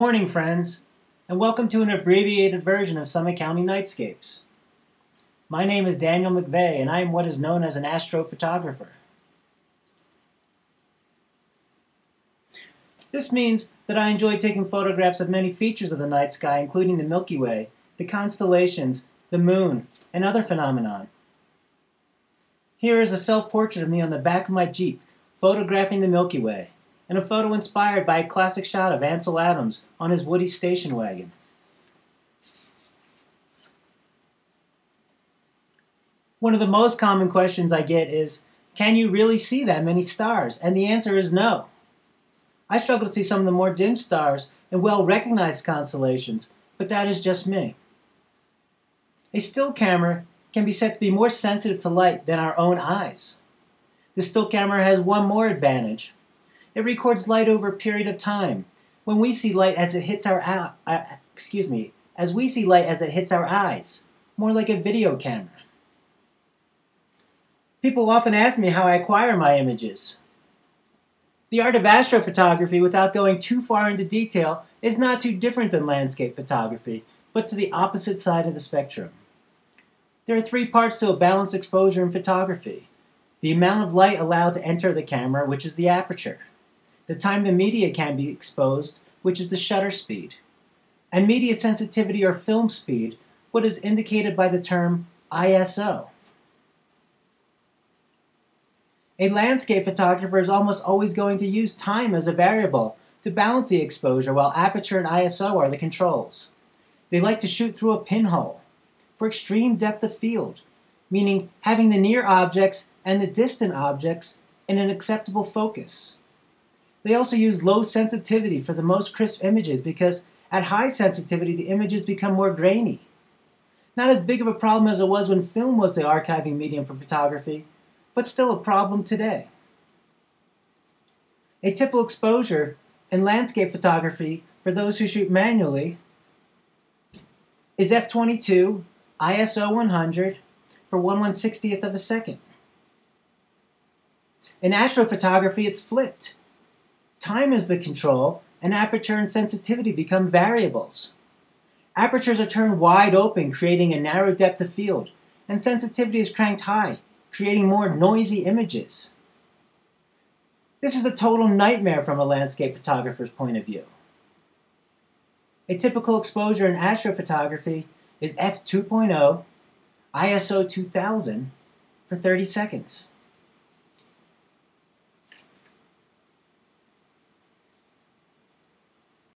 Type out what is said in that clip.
Morning, friends, and welcome to an abbreviated version of Summit County Nightscapes. My name is Daniel McVeigh, and I am what is known as an astrophotographer. This means that I enjoy taking photographs of many features of the night sky, including the Milky Way, the constellations, the moon, and other phenomena. Here is a self-portrait of me on the back of my Jeep, photographing the Milky Way, and a photo inspired by a classic shot of Ansel Adams on his Woody station wagon. One of the most common questions I get is, can you really see that many stars? And the answer is no. I struggle to see some of the more dim stars and well-recognized constellations, but that is just me. A still camera can be said to be more sensitive to light than our own eyes. The still camera has one more advantage. It records light over a period of time. When we see light as it hits our as we see light as it hits our eyes, more like a video camera. People often ask me how I acquire my images. The art of astrophotography, without going too far into detail, is not too different than landscape photography, but to the opposite side of the spectrum. There are three parts to a balanced exposure in photography: the amount of light allowed to enter the camera, which is the aperture; the time the media can be exposed, which is the shutter speed; and media sensitivity or film speed, what is indicated by the term ISO. A landscape photographer is almost always going to use time as a variable to balance the exposure, while aperture and ISO are the controls. They like to shoot through a pinhole for extreme depth of field, meaning having the near objects and the distant objects in an acceptable focus. They also use low sensitivity for the most crisp images because at high sensitivity the images become more grainy. Not as big of a problem as it was when film was the archiving medium for photography, but still a problem today. A typical exposure in landscape photography for those who shoot manually is f/22, ISO 100 for 1/160th of a second. In astrophotography, it's flipped. Time is the control, and aperture and sensitivity become variables. Apertures are turned wide open, creating a narrow depth of field, and sensitivity is cranked high, creating more noisy images. This is a total nightmare from a landscape photographer's point of view. A typical exposure in astrophotography is f/2.0, ISO 2000 for 30 seconds.